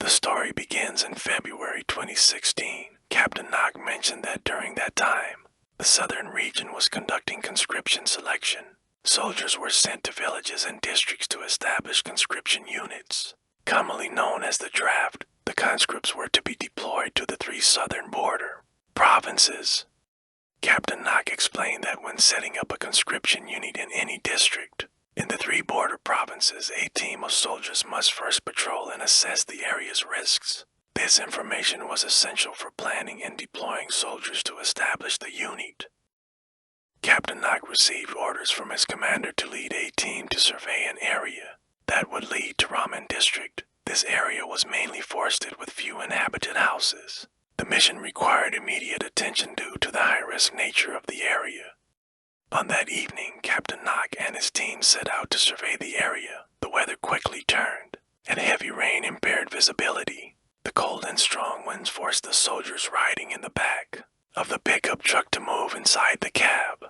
The story begins in February 2016. Captain Knock mentioned that during that time, the southern region was conducting conscription selection. Soldiers were sent to villages and districts to establish conscription units. Commonly known as the draft, the conscripts were to be deployed to the 3 southern border provinces. Captain Knock explained that when setting up a conscription unit in any district, in the 3 border provinces, a team of soldiers must first patrol and assess the area's risks. This information was essential for planning and deploying soldiers to establish the unit. Captain Knock received orders from his commander to lead a team to survey an area that would lead to Raman district. This area was mainly forested with few inhabited houses. The mission required immediate attention due to the high-risk nature of the area. On that evening, Captain Knock and his team set out to survey the area. The weather quickly turned, and heavy rain impaired visibility. The cold and strong winds forced the soldiers riding in the back of the pickup truck to move inside the cab.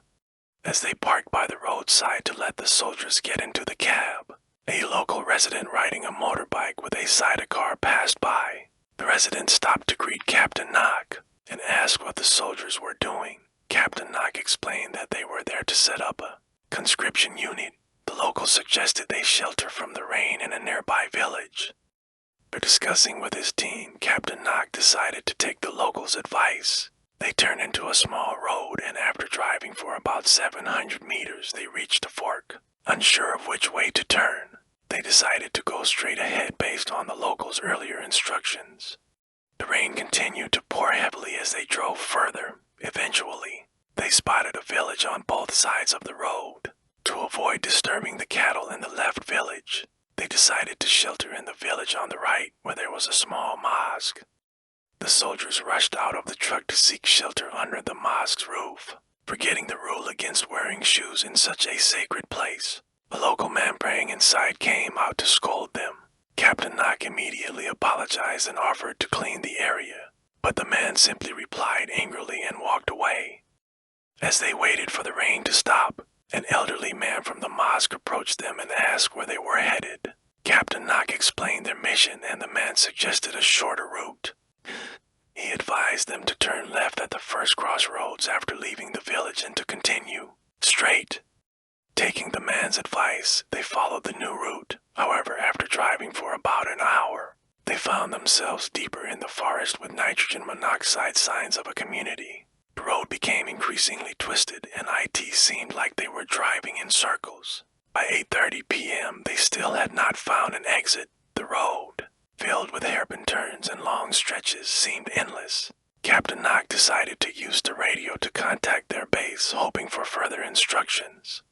As they parked by the roadside to let the soldiers get into the cab, a local resident riding a motorbike with a sidecar passed by. The resident stopped to greet Captain Knock and asked what the soldiers were doing. Captain Knock explained that they were there to set up a conscription unit. The locals suggested they shelter from the rain in a nearby village. After discussing with his team, Captain Knock decided to take the locals' advice. They turned into a small road, and after driving for about 700 meters, they reached a fork. Unsure of which way to turn, they decided to go straight ahead based on the locals' earlier instructions. The rain continued to pour heavily as they drove further. Eventually, they spotted a village on both sides of the road. To avoid disturbing the cattle in the left village, they decided to shelter in the village on the right, where there was a small mosque. The soldiers rushed out of the truck to seek shelter under the mosque's roof, forgetting the rule against wearing shoes in such a sacred place. A local man praying inside came out to scold them. Captain Knock immediately apologized and offered to clean the area, but the man simply replied angrily and walked away. As they waited for the rain to stop, an elderly man from the mosque approached them and asked where they were headed. Captain Knock explained their mission, and the man suggested a shorter route. He advised them to turn left at the first crossroads after leaving the village and to continue straight. Taking the man's advice, they followed the new route. However, after driving for about an hour, they found themselves deeper in the forest with nitrogen monoxide signs of a community. The road became increasingly twisted, and it seemed like they were driving in circles. By 8:30 p.m., they still had not found an exit. The road, filled with hairpin turns and long stretches, seemed endless. Captain Knock decided to use the radio to contact their base, hoping for further instructions.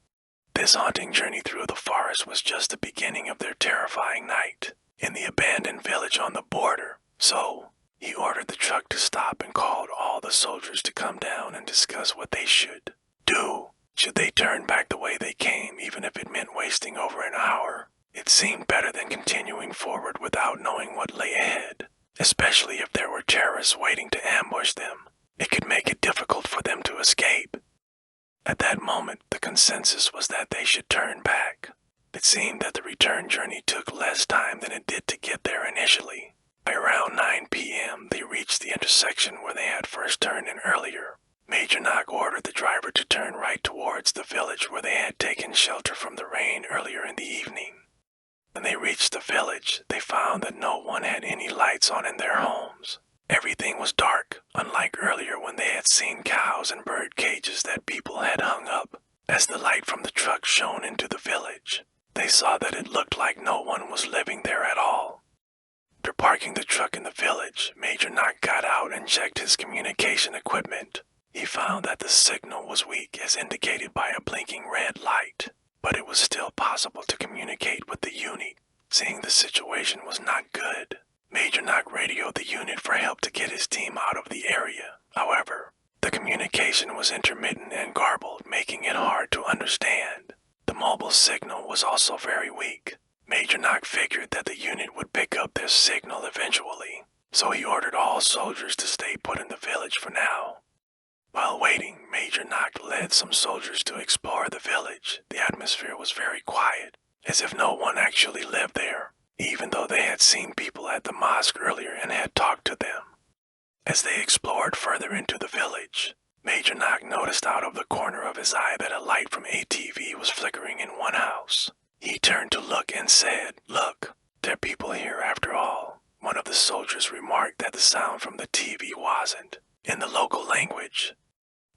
This haunting journey through the forest was just the beginning of their terrifying night in the abandoned village on the border. So, he ordered the truck to stop and called all the soldiers to come down and discuss what they should do. Should they turn back the way they came, even if it meant wasting over an hour? It seemed better than continuing forward without knowing what lay ahead, especially if there were terrorists waiting to ambush them. It could make it difficult for them to escape. At that moment, the consensus was that they should turn back. It seemed that the return journey took less time than it did to get there initially. By around 9 p.m., they reached the intersection where they had first turned in earlier. Major Knock ordered the driver to turn right towards the village where they had taken shelter from the rain earlier in the evening. When they reached the village, they found that no one had any lights on in their homes. Everything was dark, unlike earlier when they had seen cows and bird cages that people had hung up. As the light from the truck shone into the village, they saw that it looked like no one was living there at all. After parking the truck in the village, Major Knock got out and checked his communication equipment. He found that the signal was weak as indicated by a blinking red light, but it was still possible to communicate with the unit. Seeing the situation was not good, Major Knock radioed the unit for help to get his team out of the area. However, the communication was intermittent and garbled, making it hard to understand. The mobile signal was also very weak. Major Knock figured that the unit would pick up their signal eventually, so he ordered all soldiers to stay put in the village for now. While waiting, Major Knock led some soldiers to explore the village. The atmosphere was very quiet, as if no one actually lived there. even though they had seen people at the mosque earlier and had talked to them. As they explored further into the village, Major Knock noticed out of the corner of his eye that a light from a TV was flickering in one house. He turned to look and said, "Look, there are people here after all." One of the soldiers remarked that the sound from the TV wasn't in the local language.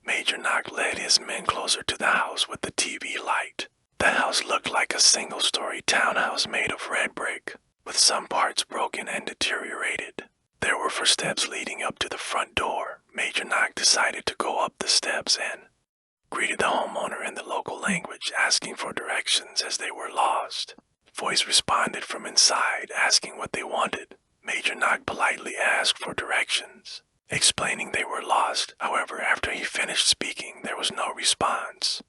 Major Knock led his men closer to the house with the TV light. The house looked like a single-story townhouse made of red brick, with some parts broken and deteriorated. There were 4 steps leading up to the front door. Major Knock decided to go up the steps and greeted the homeowner in the local language, asking for directions as they were lost. Voice responded from inside, asking what they wanted. Major Knock politely asked for directions, explaining they were lost. However, after he finished speaking, there was no response.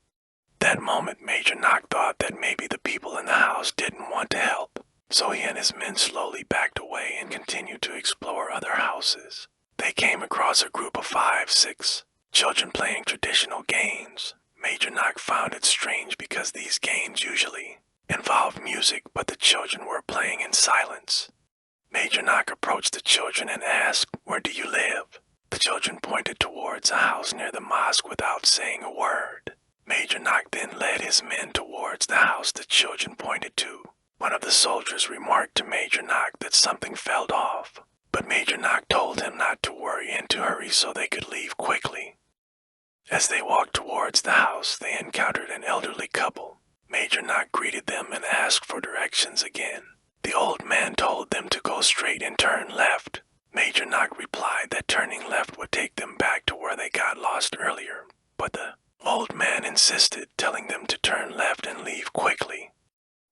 That moment, Major Knock thought that maybe the people in the house didn't want to help, so he and his men slowly backed away and continued to explore other houses. They came across a group of 5, 6 children playing traditional games. Major Knock found it strange because these games usually involved music, but the children were playing in silence. Major Knock approached the children and asked, "Where do you live?" The children pointed towards a house near the mosque without saying a word. Major Knock then led his men towards the house the children pointed to. One of the soldiers remarked to Major Knock that something fell off, but Major Knock told him not to worry and to hurry so they could leave quickly. As they walked towards the house, they encountered an elderly couple. Major Knock greeted them and asked for directions again. The old man told them to go straight and turn left. Major Knock replied that turning left would take them back to where they got lost earlier, but the old man insisted, telling them to turn left and leave quickly.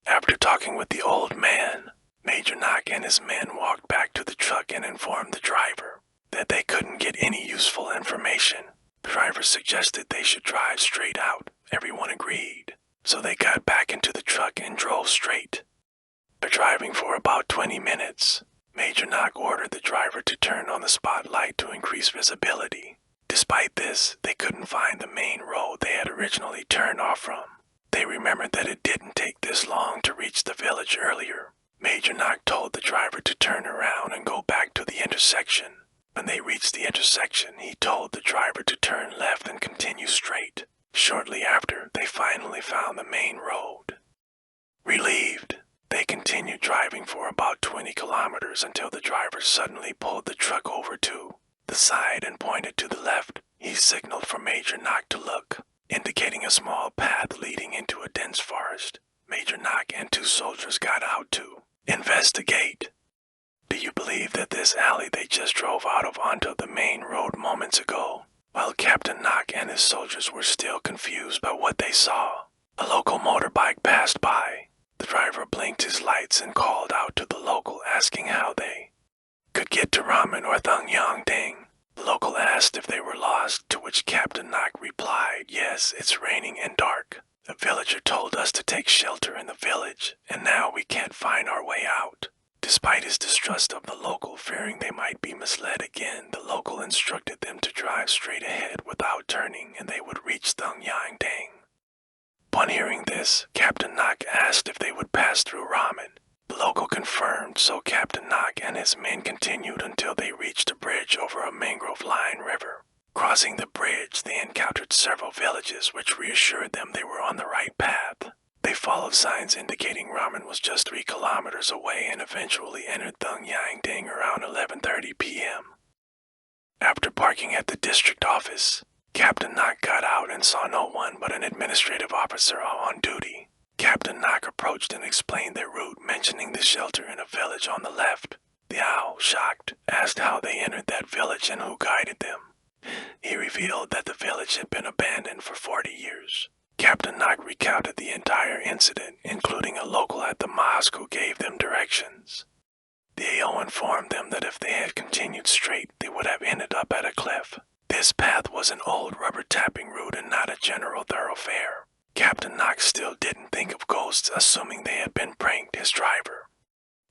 After talking with the old man, Major Knock and his men walked back to the truck and informed the driver that they couldn't get any useful information. The driver suggested they should drive straight out. Everyone agreed, so they got back into the truck and drove straight. After driving for about 20 minutes, Major Knock ordered the driver to turn on the spotlight to increase visibility. Despite this, they couldn't find the main road they had originally turned off from. They remembered that it didn't take this long to reach the village earlier. Major Knock told the driver to turn around and go back to the intersection. When they reached the intersection, he told the driver to turn left and continue straight. Shortly after, they finally found the main road. Relieved, they continued driving for about 20 kilometers until the driver suddenly pulled the truck over to the side and pointed to the left. He signaled for Major Knock to look, indicating a small path leading into a dense forest. Major Knock and 2 soldiers got out to investigate. Do you believe that this alley they just drove out of onto the main road moments ago? While Captain Knock and his soldiers were still confused by what they saw, a local motorbike passed by. The driver blinked his lights and called out to the local, asking how they could get to Ramen or Thungyang Ding. The local asked if they were lost, to which Captain Knock replied, "Yes, it's raining and dark. A villager told us to take shelter in the village, and now we can't find our way out." Despite his distrust of the local, fearing they might be misled again, the local instructed them to drive straight ahead without turning and they would reach Thungyang Ding. Upon hearing this, Captain Knock asked if they would pass through Ramen. The local confirmed, so Captain Knock and his men continued until they reached a bridge over a mangrove-lined river. Crossing the bridge, they encountered several villages which reassured them they were on the right path. They followed signs indicating Ramen was just 3 kilometers away and eventually entered Thungyang Ding around 11:30 p.m. After parking at the district office, Captain Knock got out and saw no one but an administrative officer on duty. Captain Knock approached and explained their route, mentioning the shelter in a village on the left. The owl, shocked, asked how they entered that village and who guided them. He revealed that the village had been abandoned for 40 years. Captain Knock recounted the entire incident, including a local at the mosque who gave them directions. The AO informed them that if they had continued straight, they would have ended up at a cliff. This path was an old rubber tapping route and not a general thoroughfare. Captain Knock still didn't think of ghosts, assuming they had been pranked. His driver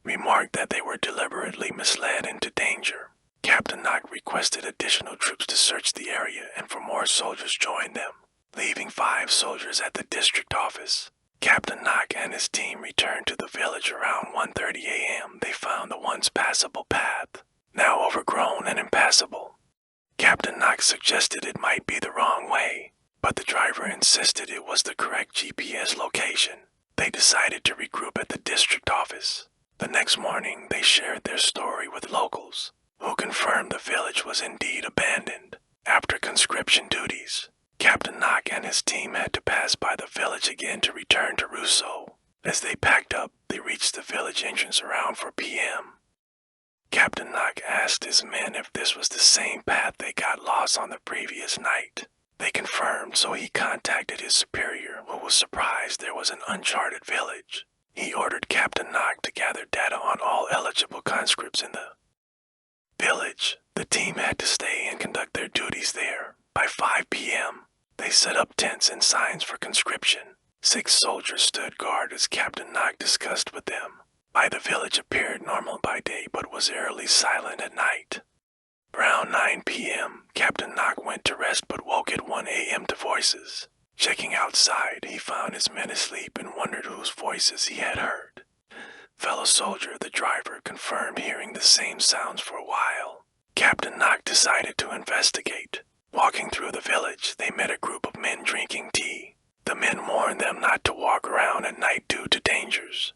remarked that they were deliberately misled into danger. Captain Knock requested additional troops to search the area and 4 more soldiers joined them, leaving 5 soldiers at the district office. Captain Knock and his team returned to the village around 1:30 a.m. They found the once passable path, now overgrown and impassable. Captain Knock suggested it might be the wrong way, but the driver insisted it was the correct GPS location. They decided to regroup at the district office. The next morning, they shared their story with locals, who confirmed the village was indeed abandoned. After conscription duties, Captain Knock and his team had to pass by the village again to return to Rousseau. As they packed up, they reached the village entrance around 4 p.m. Captain Knock asked his men if this was the same path they got lost on the previous night. They confirmed, so he contacted his superior, who was surprised there was an uncharted village. He ordered Captain Knock to gather data on all eligible conscripts in the village. The team had to stay and conduct their duties there. By 5 p.m., they set up tents and signs for conscription. 6 soldiers stood guard as Captain Knock discussed with them. The village appeared normal by day but was eerily silent at night. Around 9 p.m., Captain Knock went to rest but woke at 1 a.m. to voices. Checking outside, he found his men asleep and wondered whose voices he had heard. Fellow soldier, the driver, confirmed hearing the same sounds for a while. Captain Knock decided to investigate. Walking through the village, they met a group of men drinking tea. The men warned them not to walk around at night due to dangers.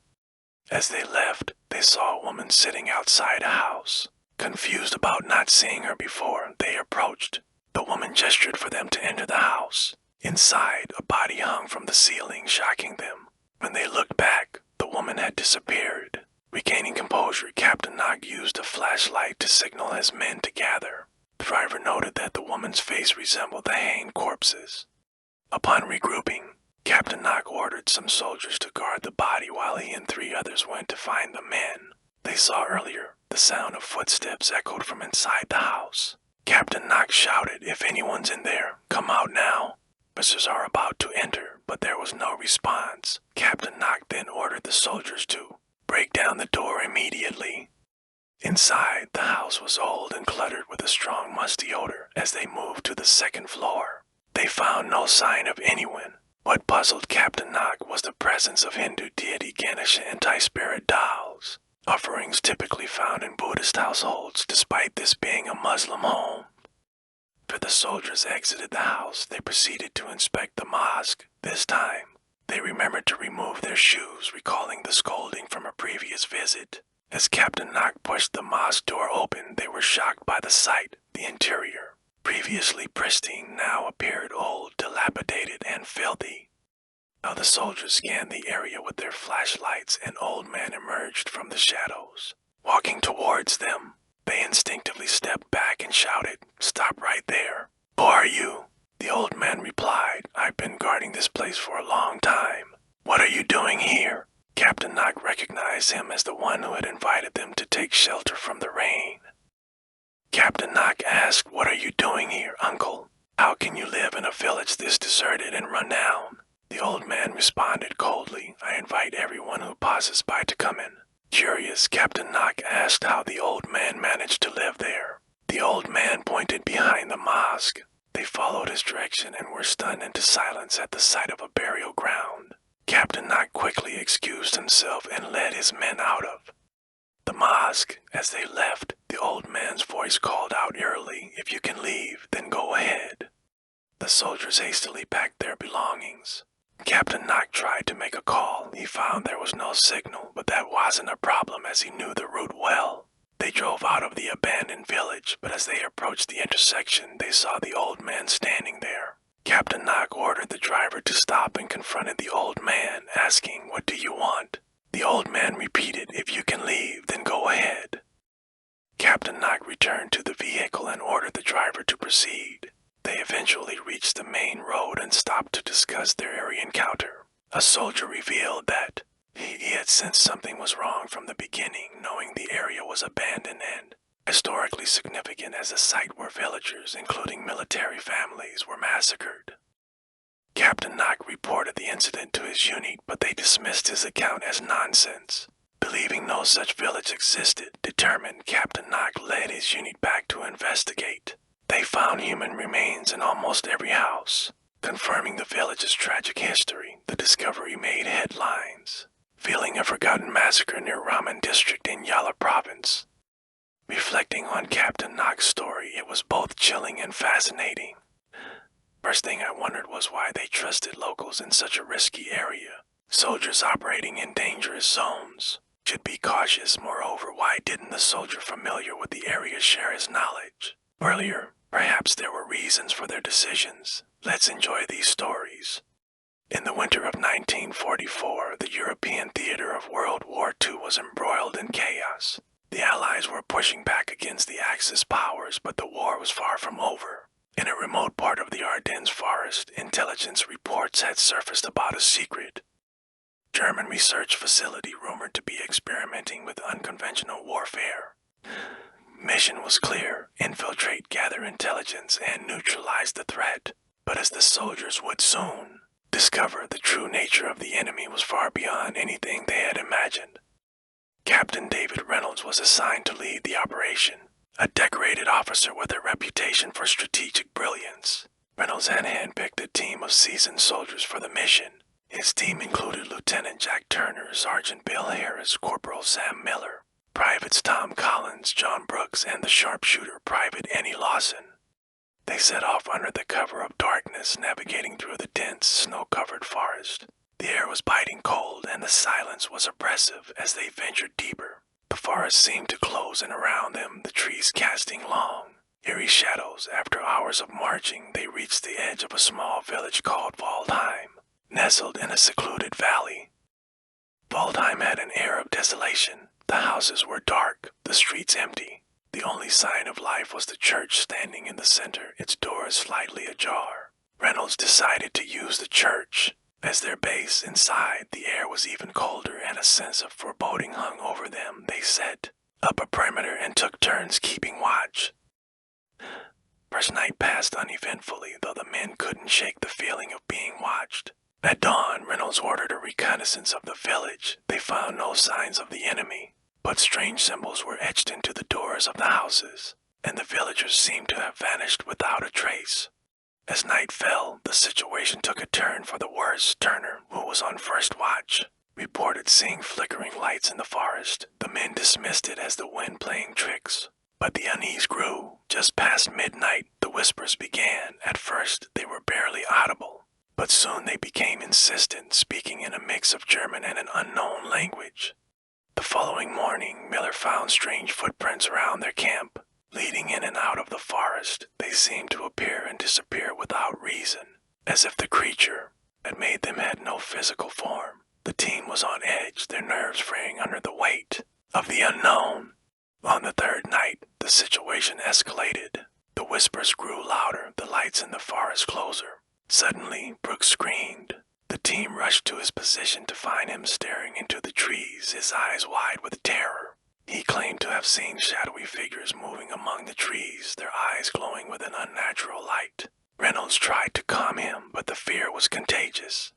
As they left, they saw a woman sitting outside a house. Confused about not seeing her before, they approached. The woman gestured for them to enter the house. Inside, a body hung from the ceiling, shocking them. When they looked back, the woman had disappeared. Regaining composure, Captain Knock used a flashlight to signal his men to gather. The driver noted that the woman's face resembled the hanged corpses. Upon regrouping, Captain Knock ordered some soldiers to guard the body while he and 3 others went to find the men. They saw earlier the sound of footsteps echoed from inside the house. Captain Knock shouted, "If anyone's in there, come out now." Officers are about to enter, but there was no response. Captain Knock then ordered the soldiers to break down the door immediately. Inside, the house was old and cluttered with a strong musty odor. As they moved to the 2nd floor, they found no sign of anyone. What puzzled Captain Knock was the presence of Hindu deity Ganesha anti-spirit dolls, offerings typically found in Buddhist households despite this being a Muslim home. After the soldiers exited the house, they proceeded to inspect the mosque. This time, they remembered to remove their shoes, recalling the scolding from a previous visit. As Captain Knock pushed the mosque door open, they were shocked by the sight. The interior, previously pristine, now appeared old, dilapidated, and filthy. Now the soldiers scanned the area with their flashlights. An old man emerged from the shadows. Walking towards them, they instinctively stepped back and shouted, "Stop right there. Who are you?" The old man replied, "I've been guarding this place for a long time." "What are you doing here?" Captain Knock recognized him as the one who had invited them to take shelter from the rain. Captain Knock asked, "What are you doing here, uncle? How can you live in a village this deserted and run down?" The old man responded coldly, "I invite everyone who passes by to come in." Curious, Captain Knock asked how the old man managed to live there. The old man pointed behind the mosque. They followed his direction and were stunned into silence at the sight of a burial ground. Captain Knock quickly excused himself and led his men out of the mosque. As they left, the old man's voice called out eerily, "If you can leave, then go ahead." The soldiers hastily packed their belongings. Captain Knock tried to make a call. He found there was no signal, but that wasn't a problem as he knew the route well. They drove out of the abandoned village, but as they approached the intersection, they saw the old man standing there. Captain Knock ordered the driver to stop and confronted the old man, asking, "What do you want?" The old man repeated, "If you can leave, then go ahead." Captain Knock returned to the vehicle and ordered the driver to proceed. They eventually reached the main road and stopped to discuss their area encounter. A soldier revealed that he had sensed something was wrong from the beginning, knowing the area was abandoned and historically significant as a site where villagers, including military families, were massacred. Captain Knock reported the incident to his unit, but they dismissed his account as nonsense. Believing no such village existed, determined, Captain Knock led his unit back to investigate. They found human remains in almost every house, confirming the village's tragic history. the discovery made headlines, revealing a forgotten massacre near Raman district in Yala province. Reflecting on Captain Knock's story, it was both chilling and fascinating. First thing I wondered was why they trusted locals in such a risky area. Soldiers operating in dangerous zones should be cautious. Moreover, why didn't the soldier familiar with the area share his knowledge earlier? Perhaps there were reasons for their decisions. Let's enjoy these stories. In the winter of 1944, the European theater of World War II was embroiled in chaos. The Allies were pushing back against the Axis powers, but the war was far from over. In a remote part of the Ardennes forest, intelligence reports had surfaced about a secret German research facility rumored to be experimenting with unconventional warfare. Mission was clear: infiltrate, gather intelligence, and neutralize the threat. But as the soldiers would soon discover, the true nature of the enemy was far beyond anything they had imagined. Captain David Reynolds was assigned to lead the operation, a decorated officer with a reputation for strategic brilliance. Reynolds had handpicked a team of seasoned soldiers for the mission. His team included Lieutenant Jack Turner, Sergeant Bill Harris, Corporal Sam Miller, Privates Tom Collins, John Brooks, and the sharpshooter Private Annie Lawson. They set off under the cover of darkness, navigating through the dense, snow-covered forest. The air was biting cold, and the silence was oppressive as they ventured deeper. The forest seemed to close in around them, the trees casting long, eerie shadows. After hours of marching, they reached the edge of a small village called Vol.11, nestled in a secluded valley. Vol.11 had an air of desolation. The houses were dark, the streets empty. The only sign of life was the church standing in the center, its doors slightly ajar. Reynolds decided to use the church as their base. Inside, the air was even colder, and a sense of foreboding hung over them. They set up a perimeter and took turns keeping watch. First night passed uneventfully, though the men couldn't shake the feeling of being watched. At dawn, Reynolds ordered a reconnaissance of the village. They found no signs of the enemy, but strange symbols were etched into the doors of the houses, and the villagers seemed to have vanished without a trace. As night fell, the situation took a turn for the worse. Turner, who was on first watch, reported seeing flickering lights in the forest. The men dismissed it as the wind playing tricks, but the unease grew. Just past midnight, the whispers began. At first, they were barely audible, but soon they became insistent, speaking in a mix of German and an unknown language. The following morning, Miller found strange footprints around their camp, leading in and out of the forest. They seemed to appear and disappear without reason, as if the creature that made them had no physical form. The team was on edge, their nerves fraying under the weight of the unknown. On the third night, the situation escalated. The whispers grew louder, the lights in the forest closer. Suddenly, Brooks screamed. The team rushed to his position to find him staring into the trees, his eyes wide with terror. He claimed to have seen shadowy figures moving among the trees, their eyes glowing with an unnatural light. Reynolds tried to calm him, but the fear was contagious.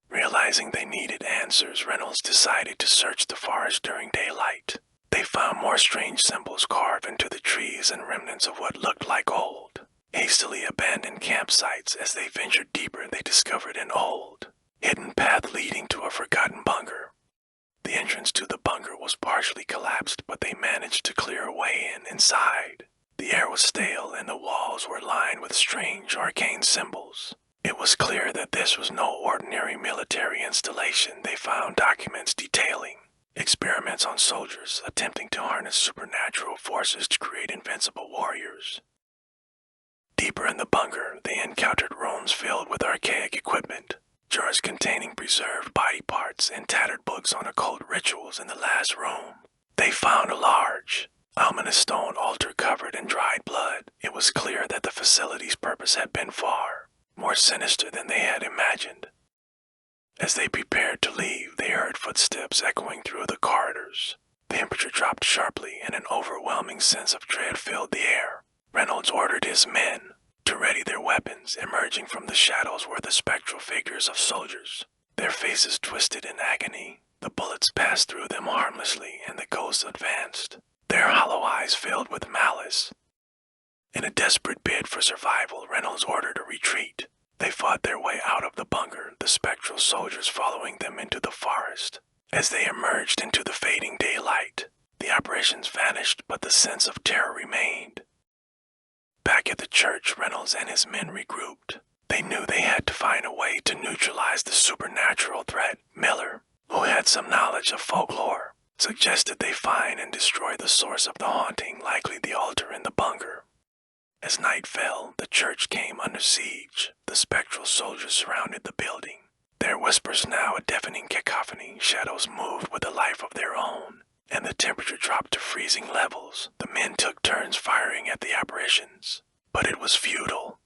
Realizing they needed answers, Reynolds decided to search the forest during daylight. They found more strange symbols carved into the trees and remnants of what looked like old, hastily abandoned campsites. As they ventured deeper, they discovered an old, hidden path leading to a forgotten bunker. The entrance to the bunker was partially collapsed, but they managed to clear a way in. Inside, the air was stale and the walls were lined with strange arcane symbols. It was clear that this was no ordinary military installation. They found documents detailing experiments on soldiers, attempting to harness supernatural forces to create invincible warriors. Deeper in the bunker, they encountered rooms filled with archaic equipment, jars containing preserved body parts, and tattered books on occult rituals. In the last room, they found a large, ominous stone altar covered in dried blood. It was clear that the facility's purpose had been far more sinister than they had imagined. As they prepared to leave, they heard footsteps echoing through the corridors. The temperature dropped sharply, and an overwhelming sense of dread filled the air. Reynolds ordered his men to ready their weapons. Emerging from the shadows were the spectral figures of soldiers, their faces twisted in agony. The bullets passed through them harmlessly, and the ghosts advanced, their hollow eyes filled with malice. In a desperate bid for survival, Reynolds ordered a retreat. They fought their way out of the bunker, the spectral soldiers following them into the forest. As they emerged into the fading daylight, the apparitions vanished, but the sense of terror remained. Back at the church, Reynolds and his men regrouped. They knew they had to find a way to neutralize the supernatural threat. Miller, who had some knowledge of folklore, suggested they find and destroy the source of the haunting, likely the altar in the bunker. As night fell, the church came under siege. The spectral soldiers surrounded the building. Their whispers now a deafening cacophony, shadows moved with a life of their own, and the temperature dropped to freezing levels. The men took turns firing at the apparitions, but it was futile.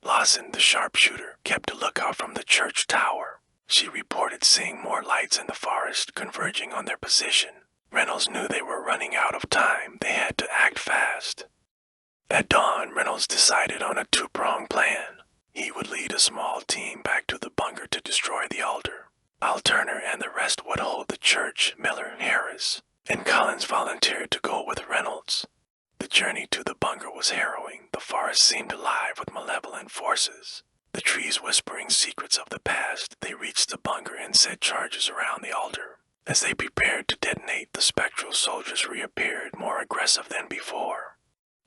Lawson, the sharpshooter, kept a lookout from the church tower. She reported seeing more lights in the forest converging on their position. Reynolds knew they were running out of time. They had to act fast. At dawn, Reynolds decided on a two-pronged plan. He would lead a small team back to the bunker to destroy the altar. Al Turner and the rest would hold the church, Miller, Harris, and Collins volunteered to go with Reynolds. The journey to the bunker was harrowing. The forest seemed alive with malevolent forces. The trees whispering secrets of the past. They reached the bunker and set charges around the altar. As they prepared to detonate, the spectral soldiers reappeared, more aggressive than before.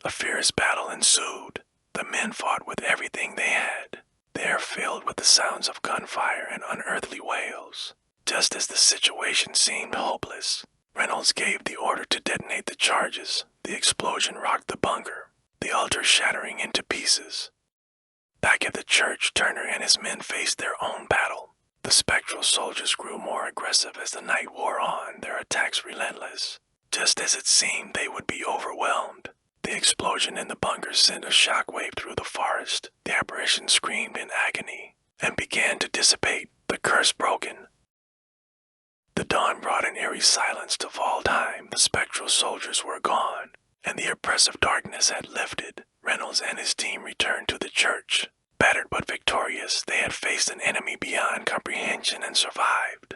A fierce battle ensued. The men fought with everything they had. The air filled with the sounds of gunfire and unearthly wails. Just as the situation seemed hopeless, Reynolds gave the order to detonate the charges. The explosion rocked the bunker, the altar shattering into pieces. Back at the church, Turner and his men faced their own battle. The spectral soldiers grew more aggressive as the night wore on, their attacks relentless. Just as it seemed they would be overwhelmed, the explosion in the bunker sent a shockwave through the forest. The apparition screamed in agony and began to dissipate, the curse broken. The dawn brought an eerie silence to Vol.11. The spectral soldiers were gone, and the oppressive darkness had lifted. Reynolds and his team returned to the church. Battered but victorious, they had faced an enemy beyond comprehension and survived.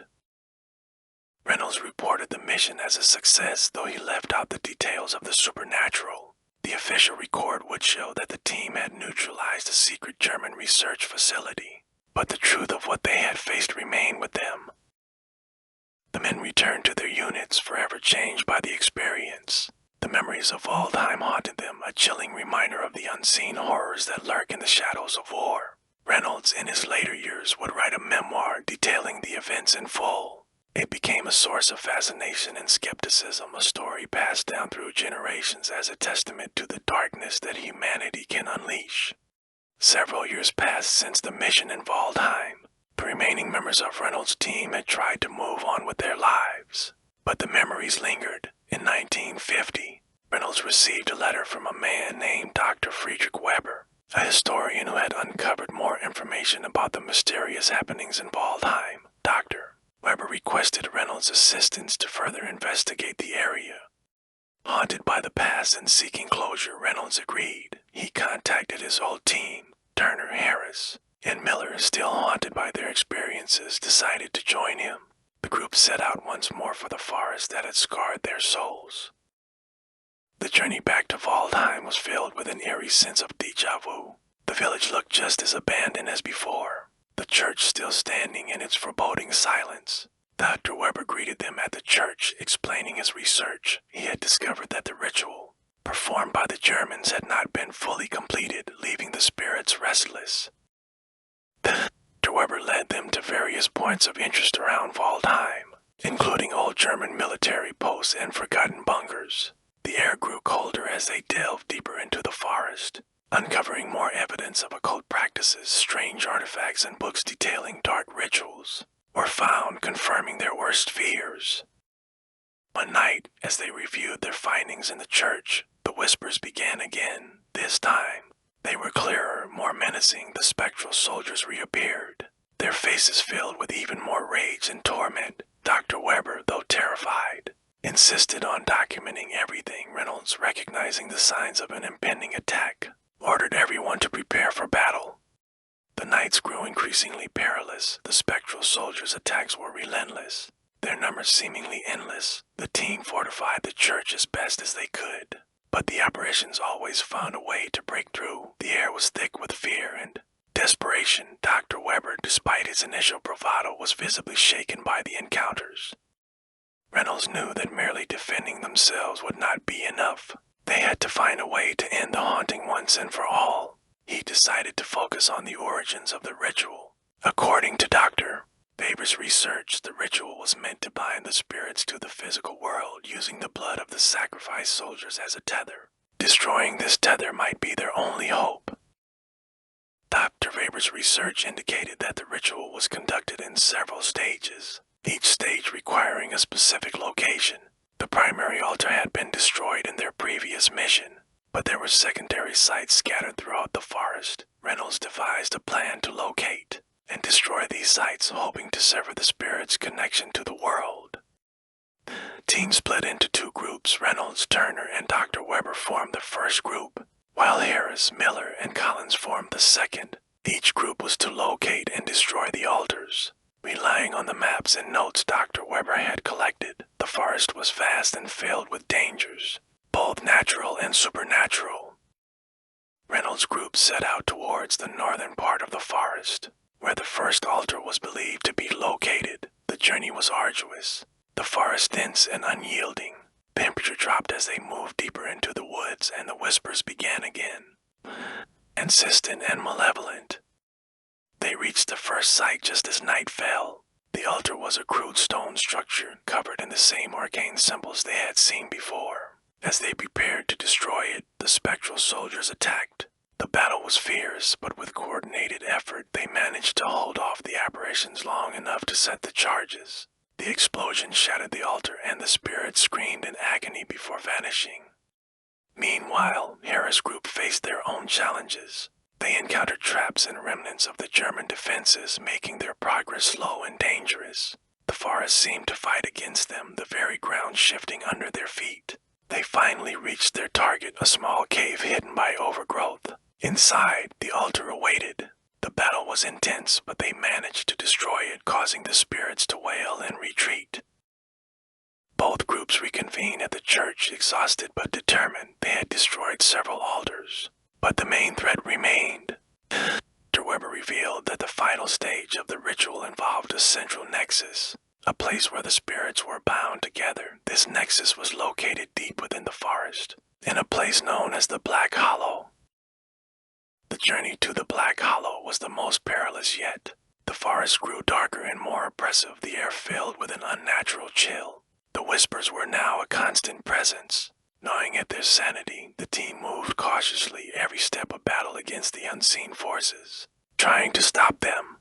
Reynolds reported the mission as a success, though he left out the details of the supernatural. The official record would show that the team had neutralized a secret German research facility, but the truth of what they had faced remained with them. The men returned to their units, forever changed by the experience. The memories of Waldheim haunted them, a chilling reminder of the unseen horrors that lurk in the shadows of war. Reynolds, in his later years, would write a memoir detailing the events in full. It became a source of fascination and skepticism, a story passed down through generations as a testament to the darkness that humanity can unleash. Several years passed since the mission in Waldheim. The remaining members of Reynolds' team had tried to move on with their lives, but the memories lingered. In 1950, Reynolds received a letter from a man named Dr. Friedrich Weber, a historian who had uncovered more information about the mysterious happenings in Waldheim. Dr. Weber requested Reynolds' assistance to further investigate the area. Haunted by the past and seeking closure, Reynolds agreed. He contacted his old team, Turner, Harris, and Miller, still haunted by their experiences, decided to join him. The group set out once more for the forest that had scarred their souls. The journey back to Waldheim was filled with an eerie sense of déjà vu. The village looked just as abandoned as before, the church still standing in its foreboding silence. Dr. Weber greeted them at the church, explaining his research. He had discovered that the ritual, performed by the Germans, had not been fully completed, leaving the spirits restless. Dr. Weber led them to various points of interest around Waldheim, including old German military posts and forgotten bunkers. The air grew colder as they delved deeper into the forest, uncovering more evidence of occult practices. Strange artifacts and books detailing dark rituals were found, confirming their worst fears. One night, as they reviewed their findings in the church, the whispers began again. This time, they were clearer, more menacing. The spectral soldiers reappeared, their faces filled with even more rage and torment. Dr. Weber, though terrified, insisted on documenting everything. Reynolds, recognizing the signs of an impending attack, ordered everyone to prepare for battle. The nights grew increasingly perilous. The spectral soldiers' attacks were relentless, their numbers seemingly endless. The team fortified the church as best as they could, but the apparitions always found a way to break through. The air was thick with fear, and desperation, Dr. Weber, despite his initial bravado, was visibly shaken by the encounters. Reynolds knew that merely defending themselves would not be enough. They had to find a way to end the haunting once and for all. He decided to focus on the origins of the ritual. According to Dr. Weber's research, the ritual was meant to bind the spirits to the physical world using the blood of the sacrificed soldiers as a tether. Destroying this tether might be their only hope. Dr. Weber's research indicated that the ritual was conducted in several stages, each stage requiring a specific location. The primary altar had been destroyed in their previous mission, but there were secondary sites scattered throughout the forest. Reynolds devised a plan to locate and destroy these sites, hoping to sever the spirit's connection to the world. Teams split into two groups. Reynolds, Turner, and Dr. Weber formed the first group, while Harris, Miller, and Collins formed the second. Each group was to locate and destroy the altars. Relying on the maps and notes Dr. Weber had collected, the forest was vast and filled with dangers, both natural and supernatural. Reynolds' group set out towards the northern part of the forest, where the first altar was believed to be located. The journey was arduous, the forest dense and unyielding. Temperature dropped as they moved deeper into the woods, and the whispers began again, insistent and malevolent. They reached the first site just as night fell. The altar was a crude stone structure covered in the same arcane symbols they had seen before. As they prepared to destroy it, the spectral soldiers attacked. The battle was fierce, but with coordinated effort, they managed to hold off the apparitions long enough to set the charges. The explosion shattered the altar, and the spirits screamed in agony before vanishing. Meanwhile, Harris' group faced their own challenges. They encountered traps and remnants of the German defenses, making their progress slow and dangerous. The forest seemed to fight against them, the very ground shifting under their feet. They finally reached their target, a small cave hidden by overgrowth. Inside, the altar awaited. The battle was intense, but they managed to destroy it, causing the spirits to wail and retreat. Both groups reconvened at the church, exhausted but determined. They had destroyed several altars, but the main threat remained. Dr. Weber revealed that the final stage of the ritual involved a central nexus, a place where the spirits were bound together. This nexus was located deep within the forest, in a place known as the Black Hollow. The journey to the Black Hollow was the most perilous yet. The forest grew darker and more oppressive, the air filled with an unnatural chill. The whispers were now a constant presence. Gnawing at their sanity, the team moved cautiously, every step a battle against the unseen forces, trying to stop them.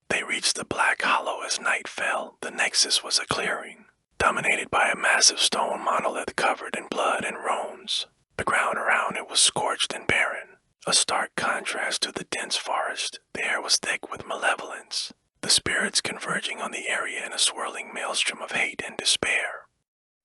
They reached the Black Hollow as night fell. The nexus was a clearing, dominated by a massive stone monolith covered in blood and runes. The ground around it was scorched and barren, a stark contrast to the dense forest. The air was thick with malevolence, the spirits converging on the area in a swirling maelstrom of hate and despair.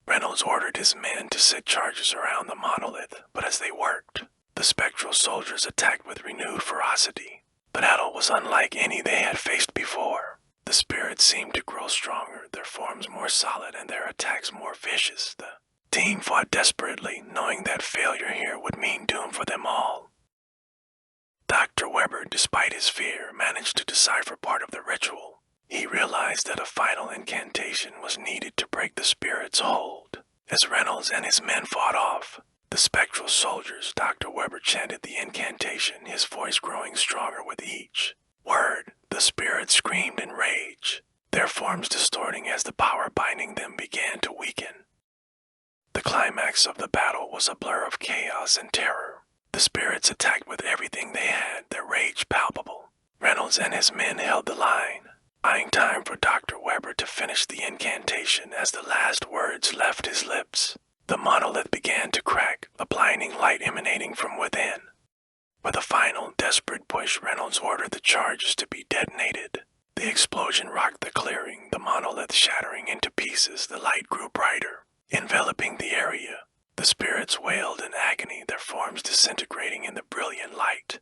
Reynolds ordered his men to set charges around the monolith, but as they worked, the spectral soldiers attacked with renewed ferocity. The battle was unlike any they had faced before. The spirits seemed to grow stronger, their forms more solid and their attacks more vicious. The team fought desperately, knowing that failure here would mean doom for them all. Dr. Weber, despite his fear, managed to decipher part of the ritual. He realized that a final incantation was needed to break the spirit's hold. As Reynolds and his men fought off the spectral soldiers, Dr. Weber chanted the incantation, his voice growing stronger with each word. The spirits screamed in rage, their forms distorting as the power binding them began to weaken. The climax of the battle was a blur of chaos and terror. The spirits attacked with everything they had, their rage palpable. Reynolds and his men held the line, buying time for Dr. Weber to finish the incantation. As the last words left his lips, the monolith began to crack, a blinding light emanating from within. With a final, desperate push, Reynolds ordered the charges to be detonated. The explosion rocked the clearing, the monolith shattering into pieces. The light grew brighter, enveloping the area. The spirits wailed in agony, their forms disintegrating in the brilliant light.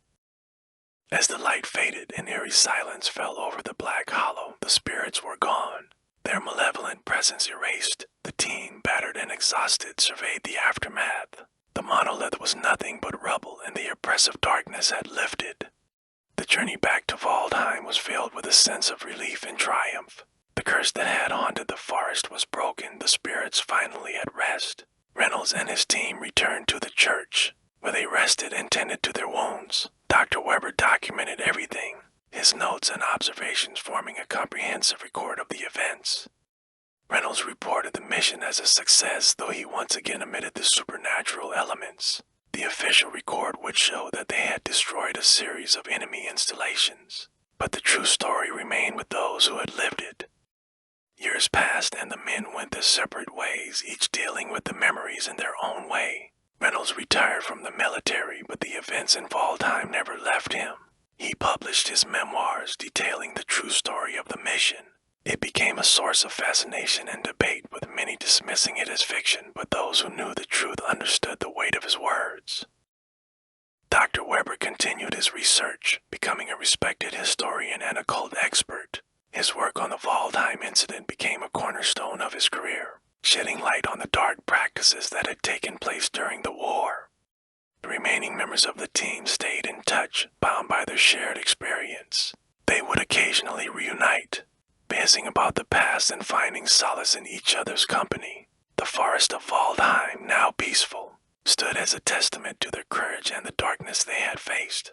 As the light faded, an eerie silence fell over the Black Hollow. The spirits were gone, their malevolent presence erased. The team, battered and exhausted, surveyed the aftermath. The monolith was nothing but rubble, and the oppressive darkness had lifted. The journey back to Waldheim was filled with a sense of relief and triumph. The curse that had haunted the forest was broken, the spirits finally at rest. Reynolds and his team returned to the church, where they rested and tended to their wounds. Dr. Weber documented everything, his notes and observations forming a comprehensive record of the events. Reynolds reported the mission as a success, though he once again omitted the supernatural elements. The official record would show that they had destroyed a series of enemy installations, but the true story remained with those who had lived it. Years passed and the men went their separate ways, each dealing with the memories in their own way. Reynolds retired from the military, but the events in Waldheim never left him. He published his memoirs detailing the true story of the mission. It became a source of fascination and debate, with many dismissing it as fiction, but those who knew the truth understood the weight of his words. Dr. Weber continued his research, becoming a respected historian and occult expert. His work on the Waldheim incident became a cornerstone of his career, shedding light on the dark practices that had taken place during the war. The remaining members of the team stayed in touch, bound by their shared experience. They would occasionally reunite, musing about the past and finding solace in each other's company. The forest of Waldheim, now peaceful, stood as a testament to their courage and the darkness they had faced.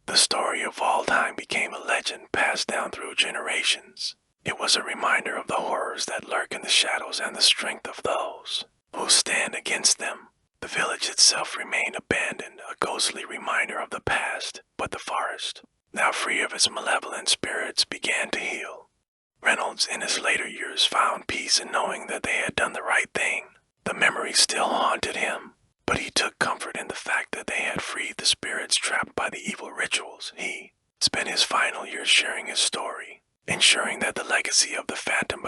The story of Waldheim became a legend passed down through generations. It was a reminder of the horrors that lurk in the shadows and the strength of those who stand against them. The village itself remained abandoned, a ghostly reminder of the past, but the forest, now free of its malevolent spirits, began to heal. Reynolds, in his later years, found peace in knowing that they had done the right thing. The memory still haunted him, but he took comfort in the fact that they had freed the spirits trapped by the evil rituals. He spent his final years sharing his story, ensuring that the legacy of the Phantom